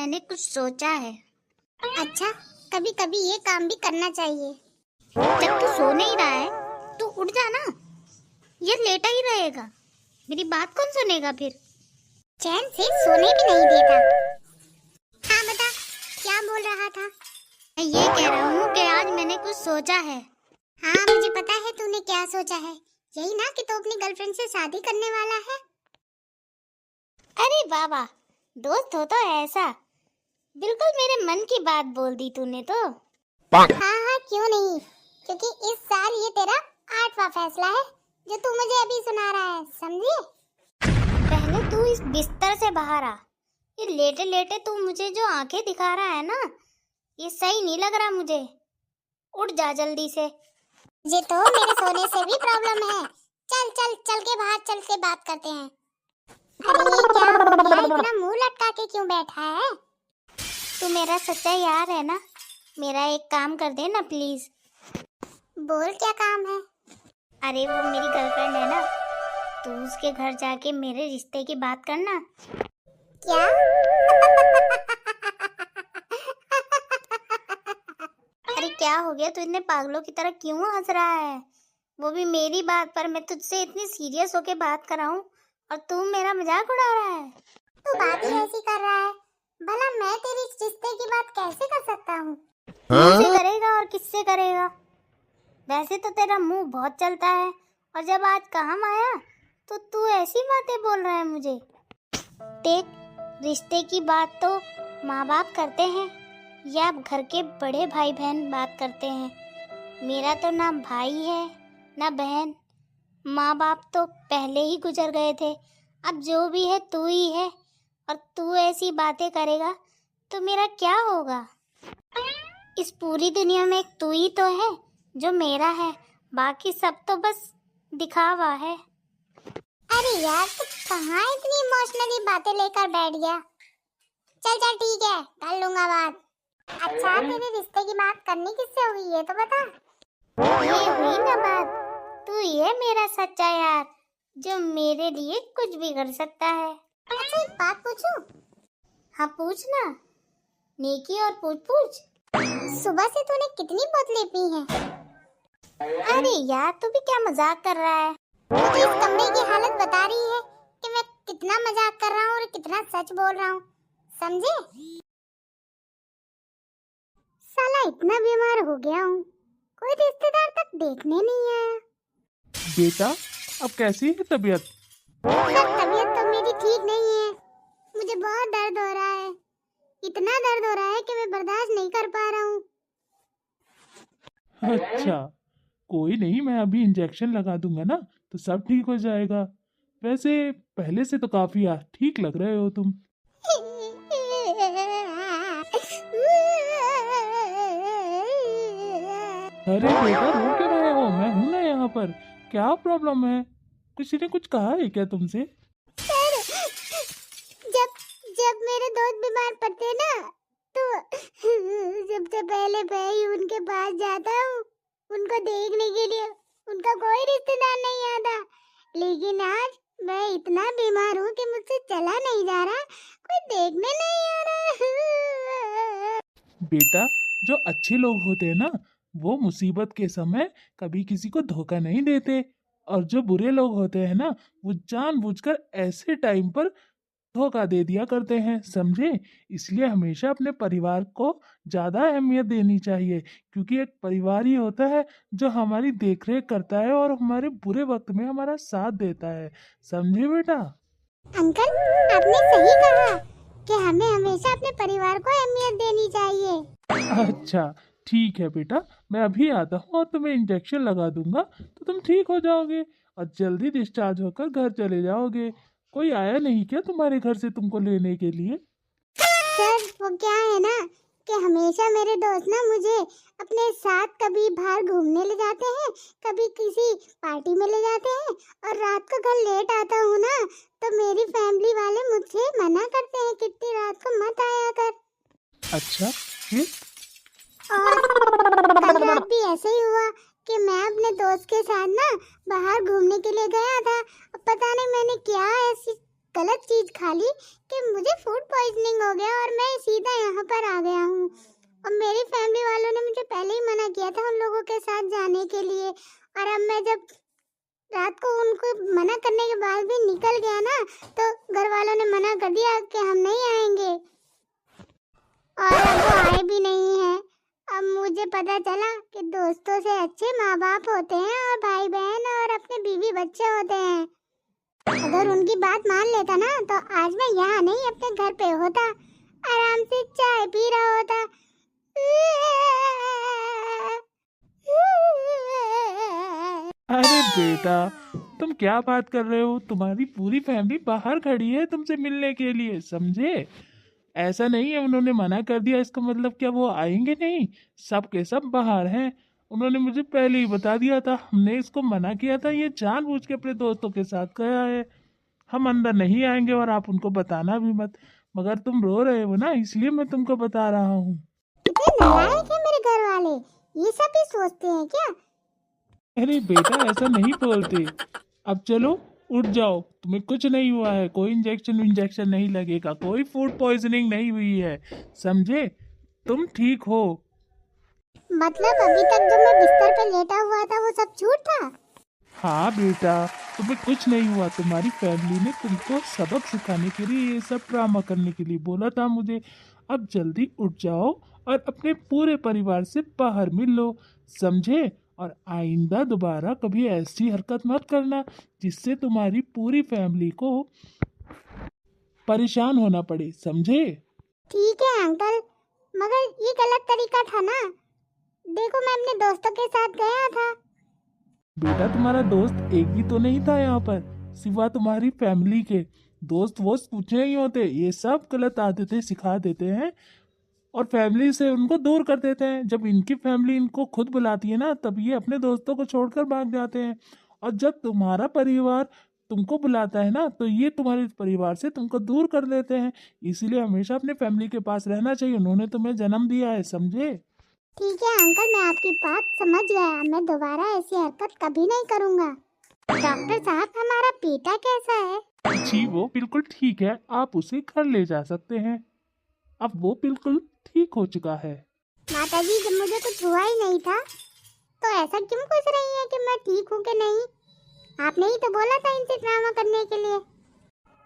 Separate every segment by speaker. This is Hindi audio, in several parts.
Speaker 1: मैंने कुछ सोचा है।
Speaker 2: अच्छा, कभी कभी ये काम भी करना चाहिए।
Speaker 1: जब तू सो नहीं रहा है तो उठ जा ना, ये लेटा ही रहेगा, मेरी बात कौन सुनेगा फिर।
Speaker 2: चैन से सोने भी नहीं देता। हाँ बता, क्या बोल रहा था?
Speaker 1: मैं ये कह रहा हूँ कि आज मैंने कुछ सोचा है।
Speaker 2: हाँ मुझे पता है तूने क्या सोचा है, यही ना कि तू अपनी गर्लफ्रेंड से शादी करने वाला है।
Speaker 1: अरे बाबा, दोस्त हो तो ऐसा, बिल्कुल मेरे मन की बात बोल दी तूने तो।
Speaker 2: हाँ हाँ क्यों नहीं, क्योंकि इस साल ये तेरा 8वां फैसला है जो तू मुझे अभी सुना रहा है, समझे?
Speaker 1: पहले तू इस बिस्तर से बाहर आ। ये लेटे लेटे तू मुझे जो आंखें दिखा रहा है ना, ये सही नहीं लग रहा मुझे। उठ जा जल्दी से।
Speaker 2: मुझे तो मेरे सोने से भी प्रॉब्लम है। चल चल चल के बाहर चल के बात करते हैं। अरे क्या हो गया, इतना मुंह लटका के क्यों बैठा है?
Speaker 1: तू मेरा सच्चा यार है ना, मेरा एक काम कर दे ना प्लीज।
Speaker 2: बोल क्या काम है?
Speaker 1: अरे वो मेरी गर्लफ्रेंड है ना, तू उसके घर जाके मेरे रिश्ते की बात करना।
Speaker 2: क्या?
Speaker 1: अरे क्या हो गया, तू इतने पागलों की तरह क्यों हंस रहा है? वो भी मेरी बात पर। मैं तुझसे इतनी सीरियस होके बात कर रहा हूँ और तू मेरा मजाक उड़ा रहा है।
Speaker 2: तू बात ही ऐसी कर रहा है, भला मैं तेरी रिश्ते की बात कैसे कर सकता हूँ?
Speaker 1: किससे करेगा और किससे करेगा? वैसे तो तेरा मुंह बहुत चलता है, और जब आज काम आया तो तू ऐसी बातें बोल रहा है मुझे। देख, रिश्ते की बात तो माँ बाप करते हैं या घर के बड़े भाई बहन बात करते हैं। मेरा तो ना भाई है ना बहन, माँ बाप तो पहले ही गुजर गए थे। अब जो भी है तू ही है, और तू ऐसी बातें करेगा तो मेरा क्या होगा? इस पूरी दुनिया में एक तू ही तो है जो मेरा है, बाकी सब तो बस दिखावा है।
Speaker 2: अरे यार तू कहाँ इतनी इमोशनली बातें लेकर बैठ गया? चल चल ठीक है, कर लूंगा बात। अच्छा तेरे रिश्ते की बात करनी किससे हुई है तो बता।
Speaker 1: ये हुई ना बात, तू ये मेरा सच्चा यार जो मेरे लिए कुछ भी कर सकता है।
Speaker 2: अच्छा एक बात पूछूं?
Speaker 1: हाँ पूछ ना, नेकी और पूछ पूछ।
Speaker 2: सुबह से तूने कितनी बोतलें पी हैं?
Speaker 1: अरे यार तू भी क्या मजाक कर रहा है?
Speaker 2: मुझे इस कमरे की हालत बता रही है कि मैं कितना मजाक कर रहा हूँ और कितना सच बोल रहा हूँ, समझे? साला इतना बीमार हो गया हूँ, कोई रिश्तेदार तक देखने नहीं आया।
Speaker 3: बेटा अब कैसी है तबीयत?
Speaker 2: सर तबीयत तो मेरी ठीक नहीं है, मुझे बहुत दर्द हो रहा है, इतना दर्द हो रहा है कि मैं बर्दाश्त नहीं कर पा रहा हूँ।
Speaker 3: अच्छा कोई नहीं, मैं अभी इंजेक्शन लगा दूंगा ना तो सब ठीक हो जाएगा। वैसे पहले से तो काफी ठीक लग रहे हो तुम। अरे बेटा रो क्यों रहे हो? मैं हूं ना यहाँ पर। क्या प्रॉब्लम है? किसी ने कुछ कहा है क्या तुमसे?
Speaker 2: सर जब जब मेरे दोस्त बीमार पड़ते हैं ना तो सबसे पहले मैं ही उनके पास जाता हूँ उनको देखने के लिए। उनका कोई रिश्तेदार नहीं आता, लेकिन आज मैं इतना बीमार हूँ कि मुझसे चला नहीं जा रहा, कोई देखने नहीं आ रहा।
Speaker 3: बेटा जो अच्छे लोग होते हैं ना वो मुसीबत के समय कभी किसी को धोखा नहीं देते, और जो बुरे लोग होते हैं ना वो जानबूझकर ऐसे टाइम पर धोखा दे दिया करते हैं, समझे? इसलिए हमेशा अपने परिवार को ज्यादा अहमियत देनी चाहिए, क्योंकि एक परिवार ही होता है जो हमारी देखरेख करता है और हमारे बुरे वक्त में हमारा साथ देता है, समझे बेटा?
Speaker 2: अंकल आपने सही कहा कि हमें हमेशा अपने परिवार को अहमियत देनी चाहिए।
Speaker 3: अच्छा ठीक है बेटा, मैं अभी आता हूँ और तुम्हें इंजेक्शन लगा दूंगा तो तुम ठीक हो जाओगे और जल्दी डिस्चार्ज होकर घर चले जाओगे। कोई आया नहीं क्या तुम्हारे घर से तुमको लेने के लिए?
Speaker 2: सर वो क्या है ना कि हमेशा मेरे दोस्त ना मुझे अपने साथ कभी बाहर घूमने ले जाते हैं, कभी किसी पार्टी में ले जाते हैं, और रात को घर लेट आता हूँ ना तो मेरी फैमिली वाले मुझसे मना करते हैं कि इतनी रात को मत आया कर।
Speaker 3: अच्छा फिर?
Speaker 2: और कल रात भी ऐसे ही हुआ कि मैं अपने दोस्त के साथ ना बाहर घूमने के लिए गया था, अब पता नहीं मैंने क्या ऐसी गलत चीज खा ली कि मुझे फूड पॉइजनिंग हो गया और मैं सीधा यहाँ पर आ गया हूँ। और मेरी फैमिली वालों ने मुझे पहले ही मना किया था उन लोगों के साथ जाने के लिए, और अब मैं जब रात को उनको मना करने के बाद भी निकल गया ना, तो घर वालों ने मना कर दिया कि हम नहीं आएंगे, और अब वो आए भी नहीं है। अब मुझे पता चला कि दोस्तों से अच्छे माँ बाप होते हैं और भाई बहन और अपने बीवी बच्चे होते हैं। अगर उनकी बात मान लेता ना तो आज मैं यहाँ नहीं अपने घर पे होता, आराम से चाय पी रहा होता।
Speaker 3: अरे बेटा, तुम क्या बात कर रहे हो? तुम्हारी पूरी फैमिली बाहर खड़ी है तुमसे मिलने के लिए, समझे? ऐसा नहीं है उन्होंने मना कर दिया इसका मतलब क्या वो आएंगे नहीं? सब के सब बाहर हैं। उन्होंने मुझे पहले ही बता दिया था, हमने इसको मना किया था, ये जानबूझ के अपने दोस्तों के साथ गया है। हम अंदर नहीं आएंगे और आप उनको बताना भी मत। मगर तुम रो रहे हो ना, इसलिए मैं तुमको बता रहा हूँ।
Speaker 2: कितने नालायक है मेरे घर वाले, ये सब भी सोचते हैं क्या?
Speaker 3: अरे बेटा, ऐसा नहीं बोलते। अब चलो, उठ जाओ। तुम्हें कुछ नहीं हुआ है, कोई इंजेक्शन नहीं लगेगा, कोई फूड पॉइजनिंग नहीं हुई है, समझे? तुम ठीक हो।
Speaker 2: मतलब अभी तक जो मैं बिस्तर पे लेटा हुआ था वो सब झूठ था?
Speaker 3: हाँ बेटा, तुम्हें कुछ नहीं हुआ। तुम्हारी फैमिली ने तुमको सबक सिखाने के लिए, ये सब ड्रामा करने के लिए बोला था मुझे। अब जल्दी उठ जाओ और अपने पूरे परिवार से बाहर मिल लो, समझे? और आइंदा दोबारा कभी ऐसी हरकत मत करना जिससे तुम्हारी पूरी फैमिली को परेशान होना पड़े, समझे?
Speaker 2: ठीक है अंकल, मगर ये गलत तरीका था ना। देखो मैं अपने दोस्तों के साथ गया था।
Speaker 3: बेटा, तुम्हारा दोस्त एक ही तो नहीं था यहाँ पर, सिवा तुम्हारी फैमिली के। दोस्त वोस्त कुछ नहीं होते, ये सब गलत आदतें सिखा देते हैं और फैमिली से उनको दूर कर देते हैं। जब इनकी फैमिली इनको खुद बुलाती है ना, तब ये अपने दोस्तों को छोड़कर भाग जाते हैं। और जब तुम्हारा परिवार तुमको बुलाता है ना, तो ये तुम्हारे परिवार से तुमको दूर कर देते हैं। इसीलिए हमेशा अपने फैमिली के पास रहना चाहिए, उन्होंने तुम्हें जन्म दिया है, समझे?
Speaker 2: ठीक है अंकल, मैं आपकी बात समझ गया, मैं दोबारा ऐसी हरकत कभी नहीं करूँगा। डॉक्टर साहब, हमारा बेटा कैसा है?
Speaker 3: जी, वो बिल्कुल ठीक है, आप उसे घर ले जा सकते हैं। अब वो बिल्कुल ठीक हो चुका है।
Speaker 2: माताजी, जब मुझे कुछ हुआ ही नहीं था तो ऐसा क्यों पूछ रही है कि मैं ठीक हूँ कि नहीं? आपने ही तो बोला था इनसे ड्रामा करने के लिए।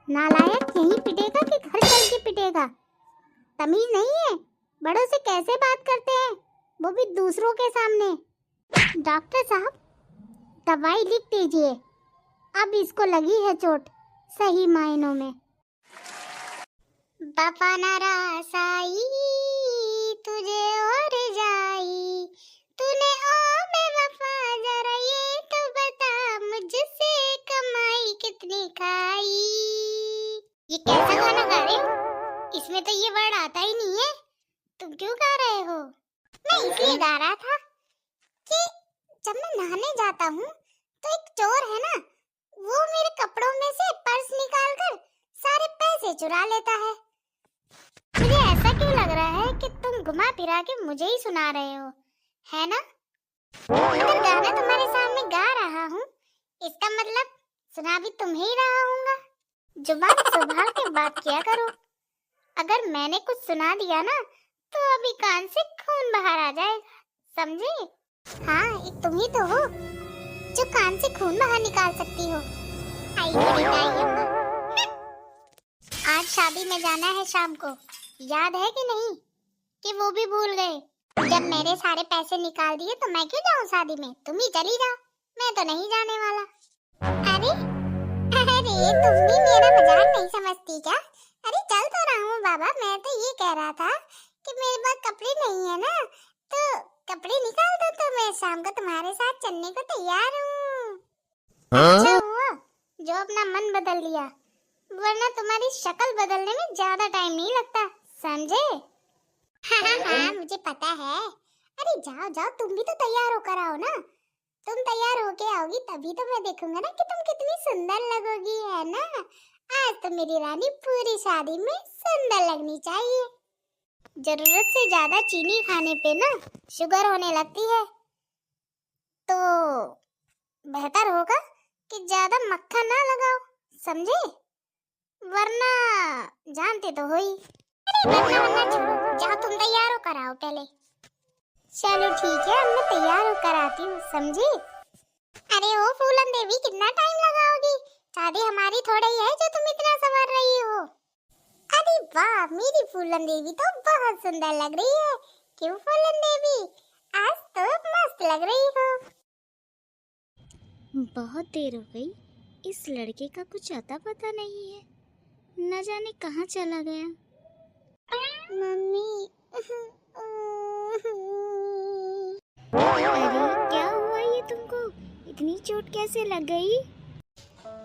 Speaker 2: नालायक, यहीं पिटेगा कि घर चल के पिटेगा? तमीज नहीं है, बड़ों से कैसे बात करते हैं, वो भी दूसरों के सामने। डॉक्टर साहब, दवाई लिख दीजिए, अब इसको लगी है चोट सही मायनों में। बापा नारासाई तुझे और जाई, तूने ओ बेवफा जरा ये तो बता, मुझसे कमाई कितनी खाई। ये कैसा गाना गा रहे हो? इसमें तो ये वर्ड आता ही नहीं है, तुम क्यों गा रहे हो? मैं इसलिए गा रहा था कि जब मैं नहाने जाता हूँ तो एक चोर है ना, वो मेरे कपड़ों में से पर्स निकालकर सारे पैसे चुरा लेता है। मुझे ऐसा क्यों लग रहा है कि तुम घुमा फिरा के मुझे ही सुना रहे हो, है ना? अगर गाना तुम्हारे सामने गा रहा हूँ, इसका मतलब सुना भी तुम्हें ही रहा हूँगा। जुबान संभाल के बात किया करो, अगर मैंने कुछ सुना दिया ना तो अभी कान से खून बाहर आ जाएगा, समझे? हाँ, एक तुम ही तो हो जो कान से खून बाहर निकाल सकती हो। आई मेरी दाई अम्मा। आज शादी में जाना है शाम को, याद है कि नहीं? कि वो भी भूल गए? जब मेरे सारे पैसे निकाल दिए तो मैं क्यों जाऊँ शादी में, तुम ही चली जाओ, मैं तो नहीं जाने वाला। अरे अरे, तुम भी मेरा मजाक नहीं समझती क्या? अरे चल तो रहा हूँ बाबा, मैं तो ये कह रहा था कि मेरे पास कपड़े नहीं है ना, तो कपड़े निकाल दो तो मैं शाम को तुम्हारे साथ चलने को तैयार हूँ। अच्छा हुआ जो अपना मन बदल लिया, वरना तुम्हारी शक्ल बदलने में ज्यादा टाइम नहीं लगता, समझे? हाँ, मुझे पता है। अरे जाओ जाओ, तुम भी तो तैयार होकर आओ ना। तुम तैयार होके आओगी तभी तो मैं देखूंगा ना कि तुम कितनी सुंदर लगोगी, है ना? आज तो मेरी रानी पूरी शादी में सुंदर लगनी चाहिए। जरूरत से ज्यादा चीनी खाने पे ना शुगर होने लगती है, तो बेहतर होगा कि ज्यादा मक्खन ना लगाओ, समझे? वरना जानते तो हो ही। अरे वरना छोड़ो, जाओ तुम तैयार हो कर आओ पहले।
Speaker 1: चलो ठीक है, अब मैं तैयार होकर आती हूँ, समझी?
Speaker 2: अरे ओ फूलन देवी, कितना टाइम लगाओगी? शादी हमारी थोड़ी है जो तुम इतना संवार रही हो। अरे वाह, मेरी फूलन देवी तो बहुत सुंदर लग रही है। क्यों फूलन देवी, आज तो मस्त लग रही हो।
Speaker 1: बहुत देर हो गई, इस लड़के का कुछ अता पता नहीं है, न जाने कहाँ चला गया।
Speaker 2: मम्मी
Speaker 1: अरे क्या हुआ ये तुमको, इतनी चोट कैसे लग गई?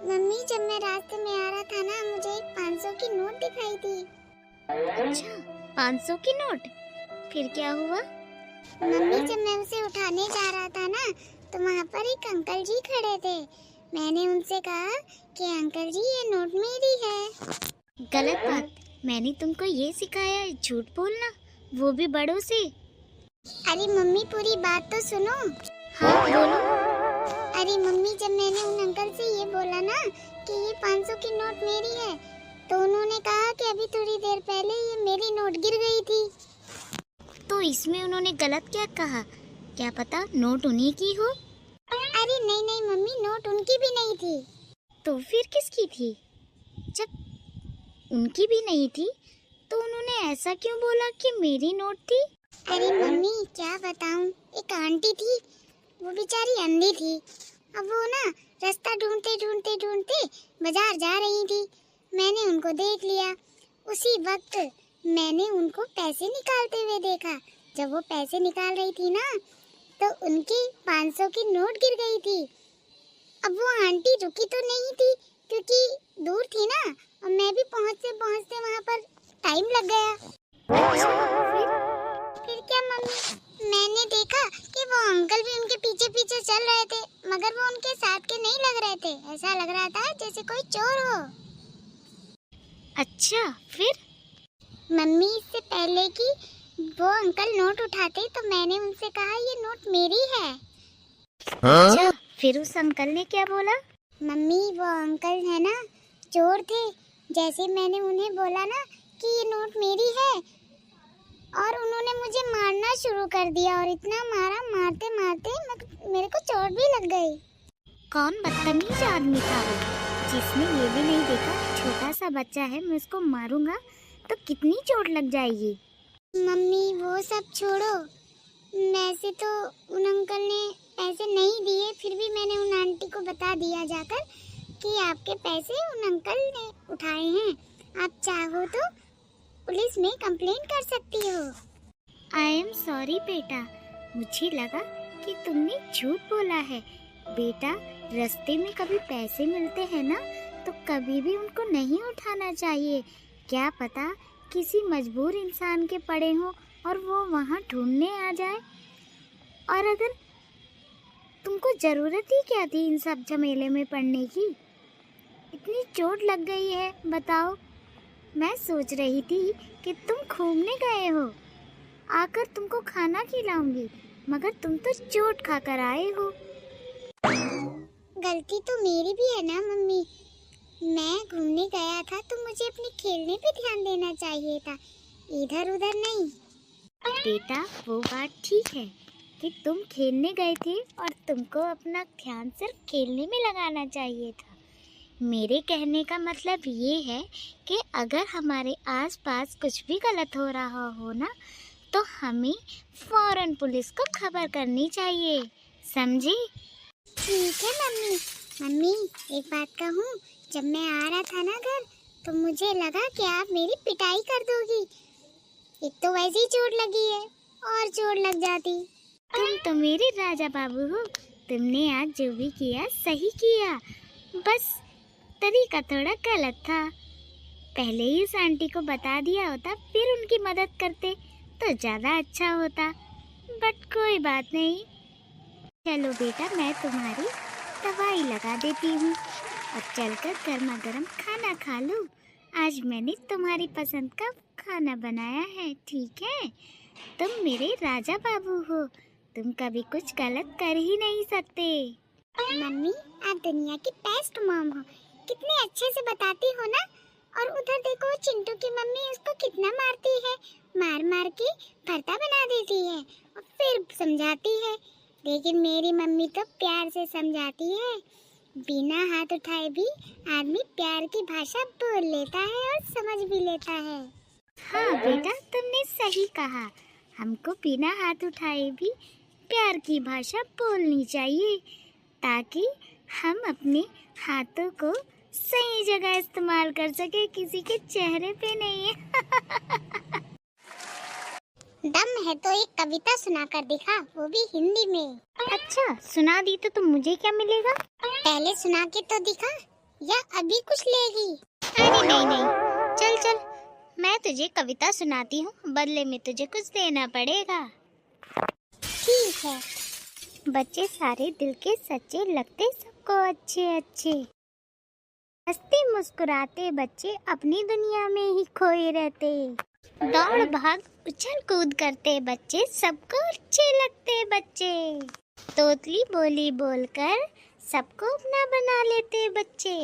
Speaker 2: मम्मी, जब मैं रास्ते में आ रहा था ना, मुझे एक 500 की नोट दिखाई दी।
Speaker 1: अच्छा, 500 की नोट, फिर क्या हुआ?
Speaker 2: मम्मी, जब मैं उसे उठाने जा रहा था ना, तो वहाँ पर एक अंकल जी खड़े थे। मैंने उनसे कहा कि अंकल जी, ये नोट मेरी है।
Speaker 1: गलत बात, मैंने तुमको ये सिखाया है झूठ बोलना, वो भी बड़ों से।
Speaker 2: अरे मम्मी, पूरी बात तो सुनो।
Speaker 1: हाँ बोलो।
Speaker 2: अरे मम्मी, जब मैंने उन अंकल से ये बोला ना कि ये 500 की नोट मेरी है, तो उन्होंने कहा कि अभी थोड़ी देर पहले ये मेरी नोट गिर गई थी।
Speaker 1: तो इसमें उन्होंने गलत क्या कहा? क्या पता नोट उन्हीं की हो।
Speaker 2: अरे नहीं नहीं मम्मी, नोट उनकी भी नहीं थी।
Speaker 1: तो फिर किसकी थी? जब उनकी भी नहीं थी तो उन्होंने ऐसा क्यों बोला कि मेरी नोट थी?
Speaker 2: अरे मम्मी, क्या बताऊं, एक आंटी थी, वो बेचारी अंधी थी। अब वो ना रास्ता ढूंढते ढूंढते ढूंढते बाजार जा रही थी। मैंने उनको देख लिया। उसी वक्त मैंने उनको पैसे निकालते हुए देखा। जब वो पैसे निकाल रही थी ना, तो उनकी 500 की नोट गिर गई थी। अब वो आंटी रुकी तो नहीं थी, क्योंकि दूर थी ना, और मैं भी पहुंचते पहुंचते वहां पर टाइम लग गया। फिर क्या मम्मी, मैंने देखा कि वो अंकल भी उनके पीछे पीछे चल रहे थे, मगर वो उनके साथ के नहीं लग रहे थे। ऐसा लग रहा था जैसे कोई चोर हो।
Speaker 1: अच्छा, फिर?
Speaker 2: मम्मी, इससे पहले कि वो अंकल नोट उठाते, तो मैंने उनसे कहा ये नोट मेरी है।
Speaker 1: अच्छा, फिर उस अंकल ने क्या बोला?
Speaker 2: मम्मी, वो अंकल है ना, चोर थे। जैसे मैंने उन्हें बोला ना कि ये नोट मेरी है, और उन्होंने मुझे मारना शुरू कर दिया, और इतना मारा, मारते मारते मेरे को चोट भी लग गई।
Speaker 1: कौन बदतमीज आदमी था वो, जिसने ये भी नहीं देखा छोटा सा बच्चा है, मैं उसको मारूंगा तो कितनी चोट लग जाएगी।
Speaker 2: मम्मी, वो सब छोड़ो। वैसे तो उन अंकल ने पैसे नहीं दिए, फिर भी मैंने उन आंटी को बता दिया जाकर कि आपके पैसे उन अंकल ने उठाए हैं। आप चाहो तो पुलिस में कंप्लेंट कर सकती हो।
Speaker 1: आई एम सॉरी बेटा, मुझे लगा कि तुमने झूठ बोला है। बेटा, रास्ते में कभी पैसे मिलते हैं ना, तो कभी भी उनको नहीं उठाना चाहिए। क्या पता किसी मजबूर इंसान के पड़े हों और वो वहाँ ढूंढने आ जाए। और अगर तुमको ज़रूरत ही क्या थी इन सब झमेले में पड़ने की? इतनी चोट लग गई है, बताओ। मैं सोच रही थी कि तुम घूमने गए हो, आकर तुमको खाना खिलाऊंगी, मगर तुम तो चोट खाकर आए हो।
Speaker 2: गलती तो मेरी भी है ना मम्मी। मैं घूमने गया था तो मुझे अपने खेलने पे ध्यान देना चाहिए था, इधर उधर नहीं।
Speaker 1: बेटा, वो बात ठीक है कि तुम खेलने गए थे और तुमको अपना ध्यान सिर्फ खेलने में लगाना चाहिए था। मेरे कहने का मतलब ये है कि अगर हमारे आसपास कुछ भी गलत हो रहा हो ना, तो हमें फौरन पुलिस को खबर करनी चाहिए, समझी?
Speaker 2: ठीक है मम्मी। मम्मी, एक बात कहूँ, जब मैं आ रहा था ना घर, तो मुझे लगा कि आप मेरी पिटाई कर दोगी। एक तो वैसे ही चोट लगी है, और चोट लग जाती।
Speaker 1: तुम तो मेरे राजा बाबू हो, तुमने आज जो भी किया सही किया, बस तरीका थोड़ा गलत था। पहले ही उस आंटी को बता दिया होता, फिर उनकी मदद करते तो ज़्यादा अच्छा होता। बट कोई बात नहीं। चलो बेटा, मैं तुम्हारी दवाई लगा देती हूँ और चलकर गर्मा गर्म खाना खा लो। आज मैंने तुम्हारी पसंद का खाना बनाया है, ठीक है? तुम मेरे राजा बाबू हो, तुम कभी कुछ गलत कर ही नहीं सकते।
Speaker 2: मम्मी, आप दुनिया की बेस्ट मॉम हो। कितने अच्छे से बताती हो ना। और उधर देखो चिंटू की मम्मी उसको कितना मारती है, मार मार के भरता बना देती है और फिर समझाती है। लेकिन मेरी मम्मी तो प्यार से समझाती है। बिना हाथ उठाए भी आदमी प्यार की भाषा बोल लेता है और समझ भी लेता है।
Speaker 1: हाँ बेटा, तुमने सही कहा। हमको बिना हाथ उठाए भी प्यार की भाषा बोलनी चाहिए, ताकि हम अपने हाथों को सही जगह इस्तेमाल कर सके, किसी के चेहरे पे नहीं।
Speaker 2: दम है तो एक कविता सुनाकर दिखा, वो भी हिंदी में।
Speaker 1: अच्छा, सुना दी तो मुझे क्या मिलेगा?
Speaker 2: पहले सुना के तो दिखा, या अभी कुछ लेगी?
Speaker 1: अरे नहीं नहीं, चल चल, मैं तुझे कविता सुनाती हूँ, बदले में तुझे कुछ देना पड़ेगा।
Speaker 2: ठीक है।
Speaker 1: बच्चे सारे दिल के सच्चे, लगते सबको अच्छे अच्छे। हंसते मुस्कुराते बच्चे अपनी दुनिया में ही खोए रहते। दौड़ भाग उछल कूद करते बच्चे, सबको अच्छे लगते बच्चे। तोतली बोली बोलकर सबको अपना बना लेते बच्चे।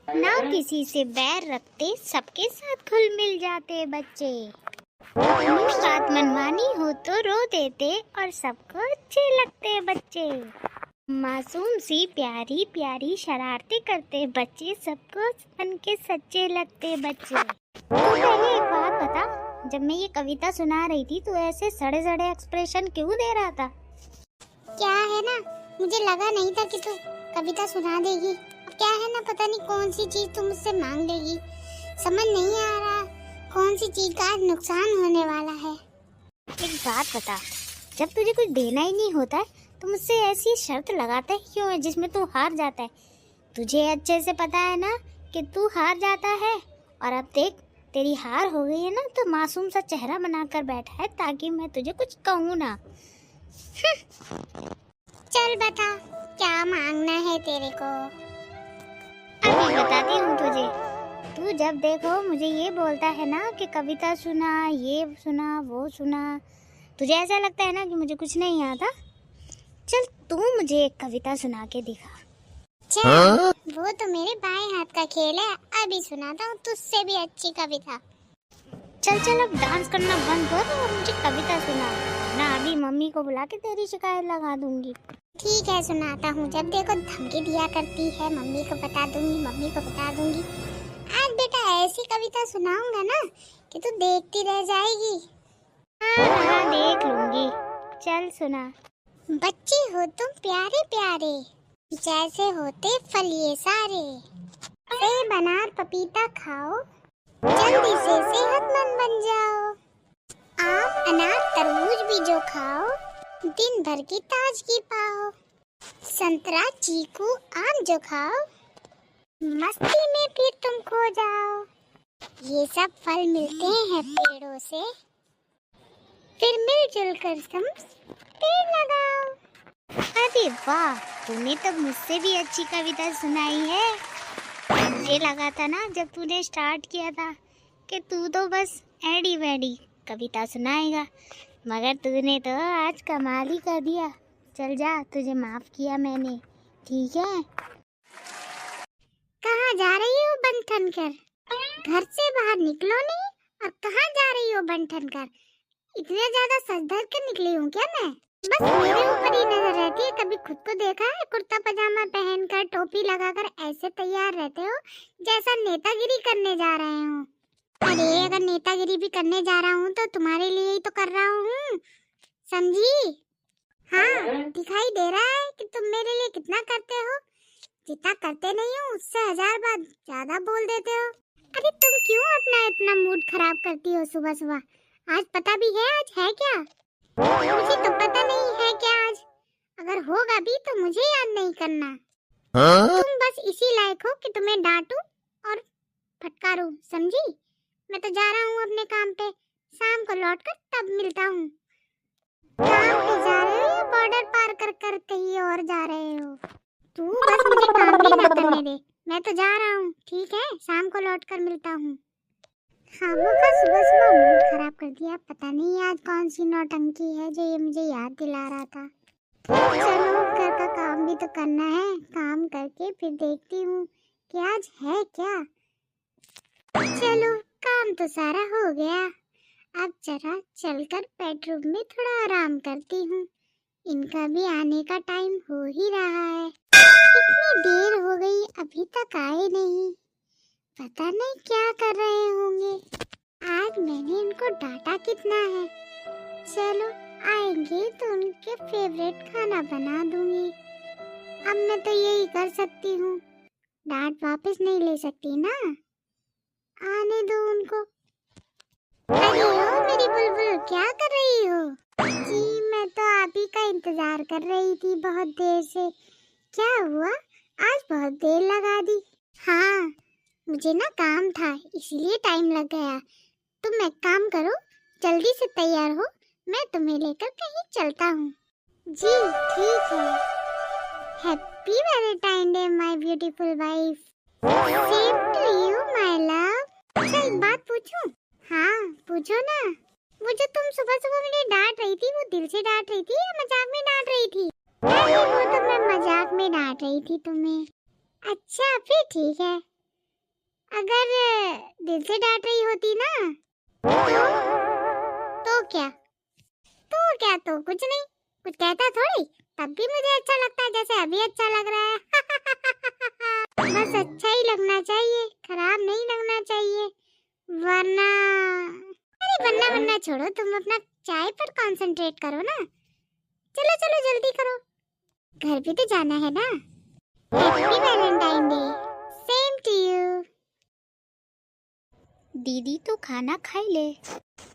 Speaker 1: ना किसी से बैर रखते, सबके साथ घुल मिल जाते बच्चे। अपनी बात मनमानी हो तो रो देते और सबको अच्छे लगते बच्चे। मासूम सी प्यारी प्यारी शरारतें करते बच्चे, सबको मन के सच्चे लगते बच्चे। तो पहले एक बात बता, जब मैं ये कविता सुना रही थी तो ऐसे सड़े सड़े एक्सप्रेशन क्यों दे रहा था?
Speaker 2: क्या है ना, मुझे लगा नहीं था कि तू कविता सुना देगी। अब क्या है ना, पता नहीं कौन सी चीज तुम मुझसे मांग लेगी। समझ नहीं आ रहा कौन सी चीज का आज नुकसान होने वाला है।
Speaker 1: एक बात बता, जब तुझे कुछ देना ही नहीं होता है तो मुझसे ऐसी शर्त लगाता है क्यों है जिसमें तू हार जाता है? तुझे अच्छे से पता है ना कि तू हार जाता है, और अब देख तेरी हार हो गई है ना, तो मासूम सा चेहरा बनाकर बैठा है ताकि मैं तुझे कुछ कहूँ ना।
Speaker 2: चल बता, क्या मांगना है तेरे को?
Speaker 1: अभी बताती हूँ तुझे। तू जब देखो मुझे ये बोलता है ना कि कविता सुना, ये सुना, वो सुना, तुझे ऐसा लगता है ना कि मुझे कुछ नहीं आता। चल तू मुझे एक कविता सुना के दिखा।
Speaker 2: चल, वो तो मेरे बाएं हाथ का खेल है, अभी सुनाता हूँ तुझसे भी अच्छी कविता।
Speaker 1: चल चल, अब डांस करना बंद कर और मुझे कविता सुना, ना अभी मम्मी को बुला के तेरी शिकायत लगा दूंगी।
Speaker 2: ठीक है, सुनाता हूँ। जब देखो धमकी दिया करती है, मम्मी को बता दूंगी, मम्मी को बता दूंगी। आज बेटा ऐसी कविता सुनाऊंगा ना कि तू देखती रह जाएगी।
Speaker 1: हाँ देख लूंगी, चल सुना।
Speaker 2: बच्चे हो तुम प्यारे प्यारे, जैसे होते फल ये सारे। सेब अनार पपीता खाओ, जल्दी से सेहतमंद बन जाओ। आम अनार तरबूज भी जो खाओ, दिन भर की ताजगी पाओ। संतरा चीकू आम जो खाओ, मस्ती में फिर तुम खो जाओ। ये सब फल मिलते हैं पेड़ों से, फिर मिलजुल कर तुम पेड़ लगाओ।
Speaker 1: अरे वाह, तूने तो मुझसे भी अच्छी कविता सुनाई है। मुझे लगा था ना जब तूने स्टार्ट किया था कि तू तो बस एडी वेडी कविता सुनाएगा, मगर तूने तो आज कमाल ही कर दिया। चल जा, तुझे माफ किया मैंने, ठीक है?
Speaker 2: कहाँ जा रही हो बन ठन कर? घर से बाहर निकलो नहीं, और कहाँ जा रही हो बन ठन कर? इतने ज्यादा सज धज कर निकली हूँ क्या मैं? बस मेरे ऊपर ही नजर रहती है। कभी खुद को देखा है कुर्ता पजामा पहनकर टोपी लगाकर ऐसे तैयार रहते हो जैसा नेतागिरी करने जा रहे हो? अरे अगर नेतागिरी भी करने जा रहा हूँ तो तुम्हारे लिए ही तो कर रहा हूँ, समझी? हाँ, दिखाई दे रहा है कि तुम मेरे लिए कितना करते हो। जितना करते नहीं हो उससे 1000 बार ज्यादा बोल देते हो। अरे तुम क्यों अपना इतना मूड खराब करती हो सुबह सुबह? आज पता भी है आज है क्या? मुझे तो पता नहीं है क्या आज। अगर होगा भी तो मुझे याद नहीं करना। तुम बस इसी लायक हो कि तुम्हें डांटूं और फटकारूं, समझी? मैं तो जा रहा हूँ अपने काम पे, शाम को लौटकर तब मिलता हूँ। काम पे जा रहे हो या बॉर्डर पार कर कर कहीं और जा रहे हो? तू बस मुझे काम भी ना करने दे, मैं तो जा रहा हूँ, ठीक है? शाम को लौटकर मिलता हूँ। हाँ, वो का सुबह सुबह मूड खराब कर दिया। पता नहीं आज कौन सी नौटंकी है जो ये मुझे याद दिला रहा था। चलो, घर का काम भी तो करना है, काम करके फिर देखती हूँ कि आज है क्या। चलो काम तो सारा हो गया। अब जरा चलकर बेडरूम में थोड़ा आराम करती हूँ। इनका भी आने का टाइम हो ही रहा है। कितनी देर हो गई अभी तक आए नहीं। पता नहीं क्या कर रहे होंगे। आज मैंने इनको डांटा कितना है। चलो आएंगे तो उनके फेवरेट खाना बना दूंगी। अब मैं तो यही कर सकती हूँ, डांट वापस नहीं ले सकती ना। आने दो उनको। अरे ओ मेरी बुलबुल, क्या कर रही हो? जी मैं तो आप ही का इंतजार कर रही थी बहुत देर से। क्या हुआ, आज बहुत देर लगा दी? हाँ मुझे ना काम था इसीलिए टाइम लग गया। तुम एक काम करो, जल्दी से तैयार हो, मैं तुम्हें लेकर कहीं चलता हूँ। जी ठीक है। Happy Valentine day my beautiful wife. Same to you my love. अच्छा एक बात पूछूं? हाँ पूछो ना। वो जो तुम सुबह सुबह मुझे डांट रही थी, वो दिल से डांट रही थी या मजाक में डांट रही थी? अरे वो तो मैं मजाक में डांट रही थी तुम्हें। अच्छा फिर ठीक है। अगर दिल से डांट रही होती ना तो क्या? तो कुछ नहीं, कुछ कहता थोड़ी, तब भी मुझे अच्छा लगता है जैसे अभी अच्छा लग रहा है। बस अच्छा ही लगना चाहिए, खराब नहीं लगना चाहिए, वरना वरना छोड़ो, तुम अपना चाय पर कंसंट्रेट करो ना। चलो चलो जल्दी करो, घर भी तो जाना है ना। Happy Valentine day. Same to you.
Speaker 1: दीदी तू खाना खाई ले।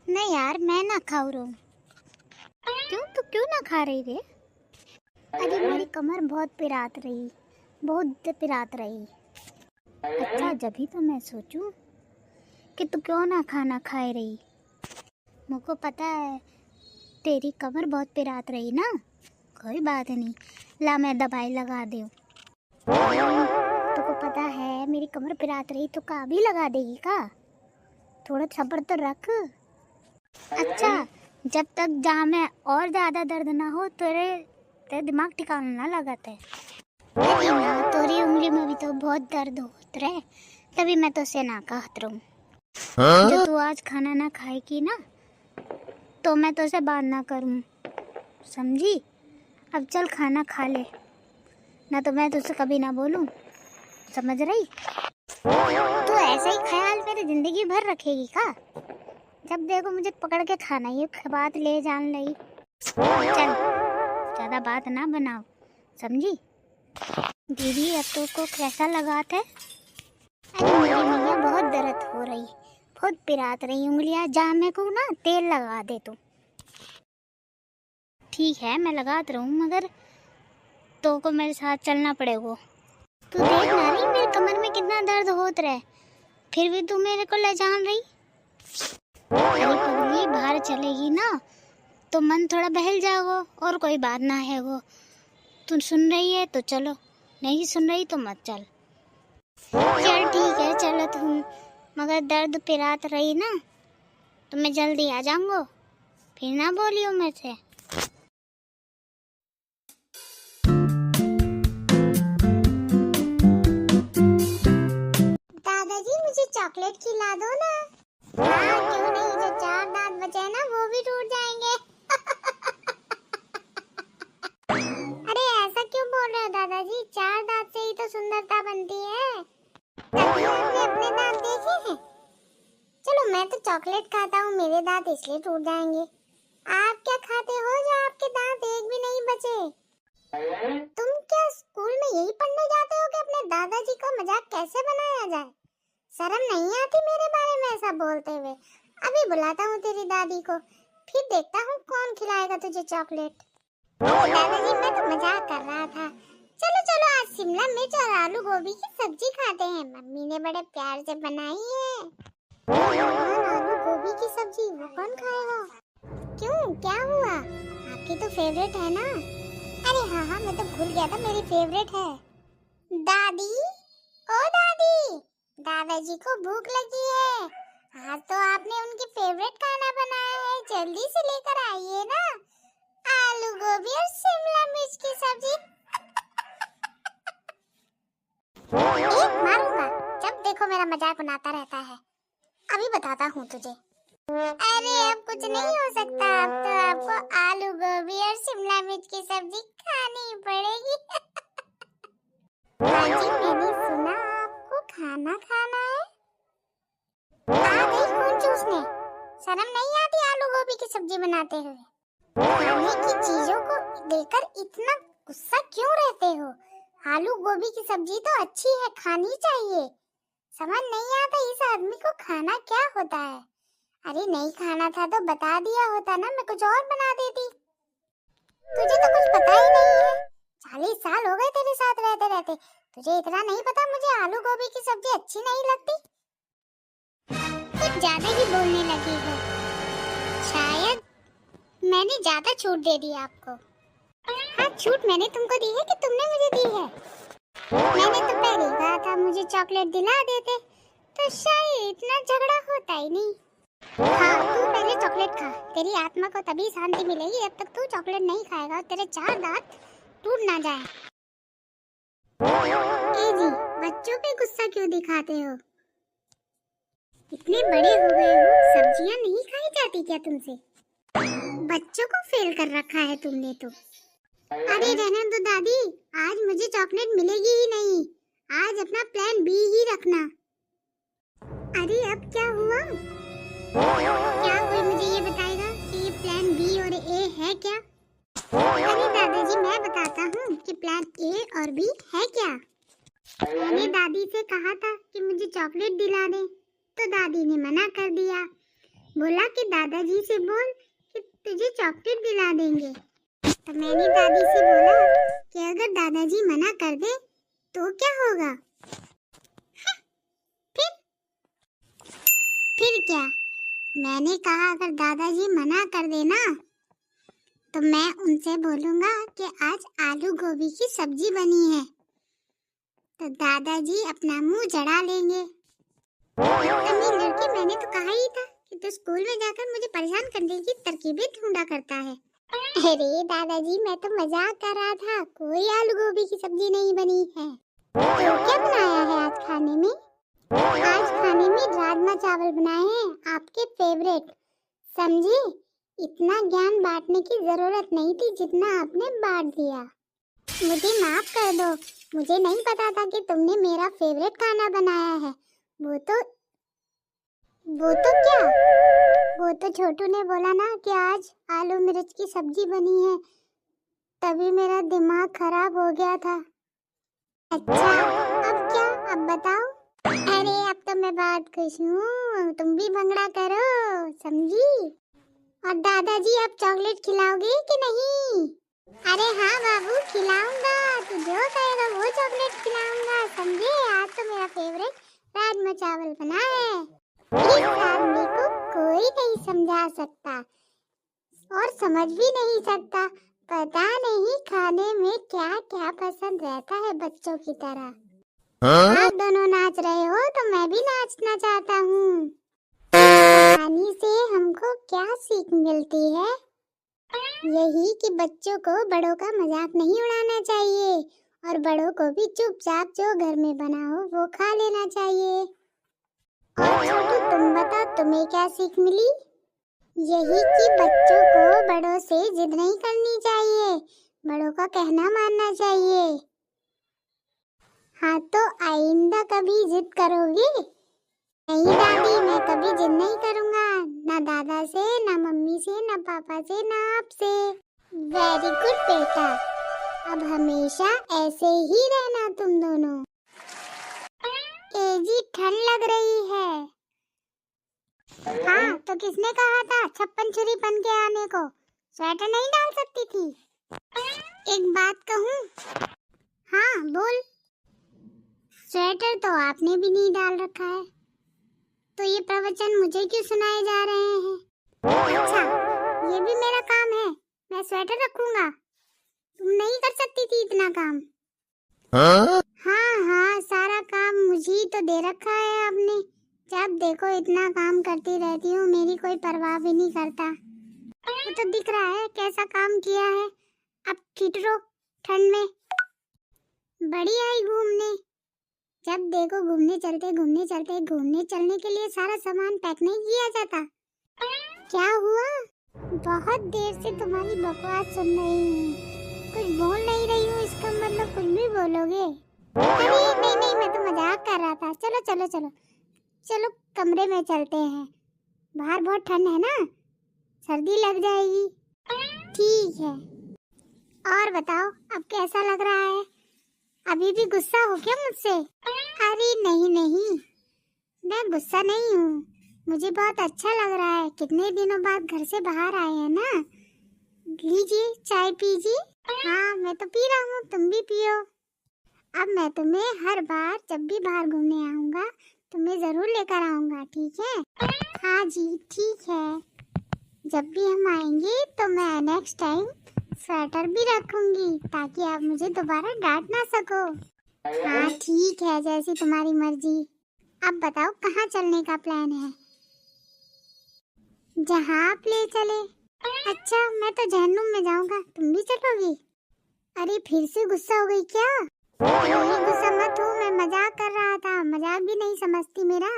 Speaker 1: नहीं यार मैं ना खाऊ रहा हूँ। क्यों ना खा रही रे? अरे मेरी कमर बहुत पिरात रही। अच्छा जब ही तो मैं सोचूं कि तू क्यों ना खाना खाए रही। मुझको पता है तेरी कमर बहुत पिरात रही ना। कोई बात नहीं, ला मैं दवाई लगा दूँ। तुमको पता है मेरी कमर पिरात रही तो का भी लगा देगी का? थोड़ा सब्र तो रख। अच्छा जब तक जहाँ में और ज़्यादा दर्द ना हो तेरे दिमाग ठिकाना ना लगाता है। अरे ना तेरी उंगली में भी तो बहुत दर्द होता रहे, तभी मैं तो से ना कहत रहूँ। जो तू आज खाना ना खाएगी ना तो मैं तो से बात ना करूँ, समझी? अब चल खाना खा ले, ना तो मैं तुझसे कभी ना बोलूँ, समझ रही? तू ऐसा ही ख्याल मेरी जिंदगी भर रखेगी का? जब देखो मुझे पकड़ के खाना ये बात ले जान लगी। चल ज़्यादा बात ना बनाओ, समझी? दीदी अब तो को कैसा लगाता है? अरे मेरी मैया बहुत दर्द हो रही, बहुत पिरात रही उंगलियां, जामे को ना तेल लगा दे तू। ठीक है मैं लगात रहूँ, मगर तो को मेरे साथ चलना पड़ेगा। तू देख ना रही मेरे कमर में कितना दर्द होत रहे, फिर भी तू मेरे को ले जान रही। अरे पगली बाहर चलेगी ना तो मन थोड़ा बहल जाएगा, और कोई बात ना है वो। तू सुन रही है तो चलो, नहीं सुन रही तो मत चल। चल ठीक है चलत हूँ, मगर दर्द पिरात रही ना तो मैं जल्दी आ जाऊंगा, फिर ना बोलियो मेरे से।
Speaker 2: दादाजी मुझे चॉकलेट खिला दो ना। हाँ क्यों नहीं, जो 4 दांत बचे हैं ना वो भी टूट जाएंगे। अरे ऐसा क्यों बोल रहे हो दादाजी, 4 दांत से ही तो सुंदरता बनती है। कभी आपने अपने दांत देखे हैं? चलो मैं तो चॉकलेट खाता हूँ, मेरे दांत इसलिए टूट जाएंगे। आप क्या खाते हो जो आपके दांत एक भी नहीं बचे? तुम क्या स्कूल में यही पढ़ने जाते हो कि अपने दादाजी को मजाक कैसे बनाया जाए? शर्म नहीं आती मेरे बारे में ऐसा बोलते हुए? अभी बुलाता हूँ तेरी दादी को, फिर देखता हूँ कौन खिलाएगा तुझे चॉकलेट। दादाजी मैं तो मजाक कर रहा था। चलो चलो आज शिमला मिर्च और आलू गोभी की सब्जी खाते हैं, मम्मी ने बड़े प्यार से बनाई है। आलू गोभी की सब्जी वो कौन खाएगा? क्यों क्या हुआ? आपकी तो फेवरेट है ना? अरे हाँ मैं तो भूल गया था, मेरी फेवरेट है। दादी ओ दादी, दादाजी को भूख लगी है, आज तो आपने उनकी फेवरेट खाना बनाया है, जल्दी से लेकर आइए ना, आलू गोभी और शिमला मिर्च की सब्जी। एक मारूंगा, जब देखो मेरा मजाक बनाता रहता है। अभी बताता हूँ तुझे। अरे अब कुछ नहीं हो सकता, अब तो आपको आलू गोभी और शिमला मिर्च की सब्जी खानी पड़ेगी। हाँ जी, मैंने सुना आपको खाना खाना है। आ गई खून चूसने। शर्म नहीं आती आलू गोभी की सब्जी बनाते हुए? खाने की चीजों को लेकर इतना गुस्सा क्यों रहते हो? आलू गोभी की सब्जी तो अच्छी है, खानी चाहिए। समझ नहीं आता इस आदमी को खाना क्या होता है। अरे नहीं खाना था तो बता दिया होता ना, मैं कुछ और बना देती। तुझे तो कुछ पता ही नहीं है। 40 साल हो गए तेरे साथ रहते रहते, तुझे इतना नहीं पता मुझे आलू गोभी की सब्जी अच्छी नहीं लगती? कुछ ज्यादा ही बोलने लगी हो। शायद मैंने ज्यादा छूट दे दी आपको। हाँ, छूट मैंने तुमको दी है कि तुमने मुझे दी है? मैंने तो पहले ही कहा था मुझे चॉकलेट दिला देते, तो शायद इतना झगड़ा होता ही नहीं। हाँ, तू पहले चॉकलेट खा, तेरी आत्मा को तभी शांति मिलेगी। जब तक तू चॉकलेट नहीं खाएगा तेरे 4 दांत टूट ना जाए। ए जी, बच्चों पे गुस्सा क्यों दिखाते हो? इतने बड़े हो गए हो, सब्जियां नहीं खाई जाती क्या तुमसे? बच्चों को फेल कर रखा है तुमने तो। अरे रहने दो दादी, आज मुझे चॉकलेट मिलेगी ही नहीं। आज अपना प्लान बी ही रखना। अरे अब क्या हुआ? क्या कोई मुझे ये बताएगा कि ये प्लान बी और ए है क्या? अरे दादाजी, मैं बताता हूँ कि प्लान ए और बी है क्या। मैंने दादी से कहा था कि मुझे चॉकलेट दिला दे, तो दादी ने मना कर दिया। बोला कि दादाजी से बोल कि तुझे चॉकलेट दिला देंगे। तो मैंने दादी से बोला कि अगर दादाजी मना कर दे तो क्या होगा? फिर क्या? मैंने कहा अगर दादाजी मना कर देना तो मैं उनसे बोलूंगा कि आज आलू गोभी की सब्जी बनी है, तो दादाजी अपना मुंह जड़ा लेंगे। अम्मी लड़की, मैंने तो कहा ही था कि तू स्कूल में जाकर मुझे परेशान करने की तरकीबें ढूंढा करता है। अरे दादाजी, मैं तो मजाक कर रहा था, कोई आलू गोभी की सब्जी नहीं बनी है। तो क्या बनाया है आज खाने में? आज खाने में राजमा चावल बनाए हैं, आपके फेवरेट। समझे? इतना ज्ञान बांटने की जरूरत नहीं थी जितना आपने बांट दिया। मुझे माफ कर दो, मुझे नहीं पता था कि तुमने मेरा फेवरेट खाना बनाया है। वो तो क्या? वो तो छोटू ने बोला ना कि आज आलू मिर्च की सब्जी बनी है, तभी मेरा दिमाग खराब हो गया था। अच्छा, अब क्या? अब बताओ। अरे अब तो मैं बहुत खुश हूँ, तुम भी भंगड़ा करो, समझी? और दादाजी, आप चॉकलेट खिलाओगे कि नहीं? अरे हाँ बाबू, खिलाऊंगा, तू जो कहेगा वो चॉकलेट खिलाऊंगा, समझे? आज तो मेरा फेवरेट राजमा चावल बना है। इस आदमी को कोई नहीं समझा सकता और समझ भी नहीं सकता। पता नहीं खाने में क्या क्या पसंद रहता है बच्चों की तरह। आप दोनों नाच रहे हो तो मैं भी नाचना चाहता हूँ। कहानी से हमको क्या सीख मिलती है? यही कि बच्चों को बड़ों का मजाक नहीं उड़ाना चाहिए और बड़ों को भी चुपचाप जो घर में बना हो वो खा लेना चाहिए। और छोटू, तुम बताओ, तुम्हें क्या सीख मिली? यही कि बच्चों को बड़ों से जिद नहीं करनी चाहिए, बड़ों का कहना मानना चाहिए। हाँ, तो आइंदा कभी जिद करोगी? नहीं दादी, मैं कभी जिद नहीं करूँगा, ना दादा से, ना मम्मी से, ना पापा से, ना आपसे। वेरी गुड बेटा, अब हमेशा ऐसे ही रहना तुम दोनों। जी, ठंड लग रही है। हाँ, तो किसने कहा था छप्पन छुरी बन के आने को? स्वेटर नहीं डाल सकती थी? एक बात कहूँ? हाँ बोल। स्वेटर तो आपने भी नहीं डाल रखा है, तो ये प्रवचन मुझे क्यों सुनाए जा रहे हैं? अच्छा, ये भी मेरा काम है, मैं स्वेटर रखूंगा, तुम नहीं कर सकती थी इतना काम? हाँ, सारा काम मुझे तो दे रखा है आपने। जब देखो इतना काम करती रहती हूँ, मेरी कोई परवाह भी नहीं करता। वो तो दिख रहा है कैसा काम किया है। अब ठिठुरो ठंड में। बड़ी आई घूमने, जब देखो घूमने चलते घूमने चलते। घूमने चलने के लिए सारा सामान पैक नहीं किया जाता। क्या हुआ? बहुत देर से तुम्हारी बकवास सुन रही हूँ, कुछ बोल नहीं रही हूँ, इसका मतलब कुछ भी बोलोगे? अरे नहीं नहीं, मैं तो मजाक कर रहा था। चलो चलो चलो चलो कमरे में चलते हैं, बाहर बहुत ठंड है ना, सर्दी लग जाएगी। ठीक है, और बताओ अब कैसा लग रहा है? अभी भी गुस्सा हो क्या मुझसे? अरे नहीं नहीं, मैं गुस्सा नहीं हूँ, मुझे बहुत अच्छा लग रहा है। कितने दिनों बाद घर से बाहर आए हैं ना। लीजिए चाय पीजिए। हाँ मैं तो पी रहा हूँ, तुम भी पियो। अब मैं तुम्हें हर बार जब भी बाहर घूमने आऊँगा तुम्हें जरूर लेकर आऊँगा, ठीक है? हाँ जी ठीक है, जब भी हम आएंगे तो मैं नेक्स्ट टाइम स्वेटर भी रखूंगी ताकि आप मुझे दोबारा डांट ना सको। हाँ ठीक है, जैसी तुम्हारी मर्जी। अब बताओ कहाँ चलने का प्लान है? जहाँ आप ले चले। अच्छा मैं तो जहन्नुम में जाऊंगा, तुम भी चलोगी? अरे फिर से गुस्सा हो गई क्या? नहीं गुस्सा मत हो, मैं मजाक कर रहा था। मजाक भी नहीं समझती मेरा?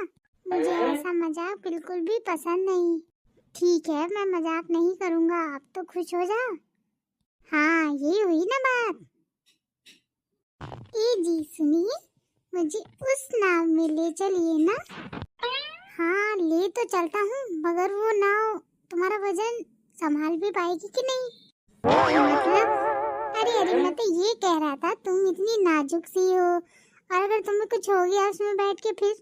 Speaker 2: मुझे ऐसा मजाक बिल्कुल भी पसंद नहीं। ठीक है मैं मजाक नहीं करूंगा, अब तो खुश हो जा। हाँ ये हुई ना बात। ए जी सुनिए, मुझे उस नाव में ले चलिए ना। हाँ ले तो चलता हूँ, मगर वो नाव तुम्हारा वजन संभाल भी पाएगी कि नहीं? मतलब? अरे मैं तो ये कह रहा था तुम इतनी नाजुक सी हो, और अगर तुम्हें कुछ हो गया उसमें बैठ के फिर?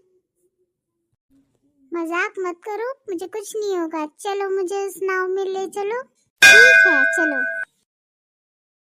Speaker 2: मजाक मत करो, मुझे कुछ नहीं होगा। चलो मुझे उस नाव में ले चलो। ठीक है चलो।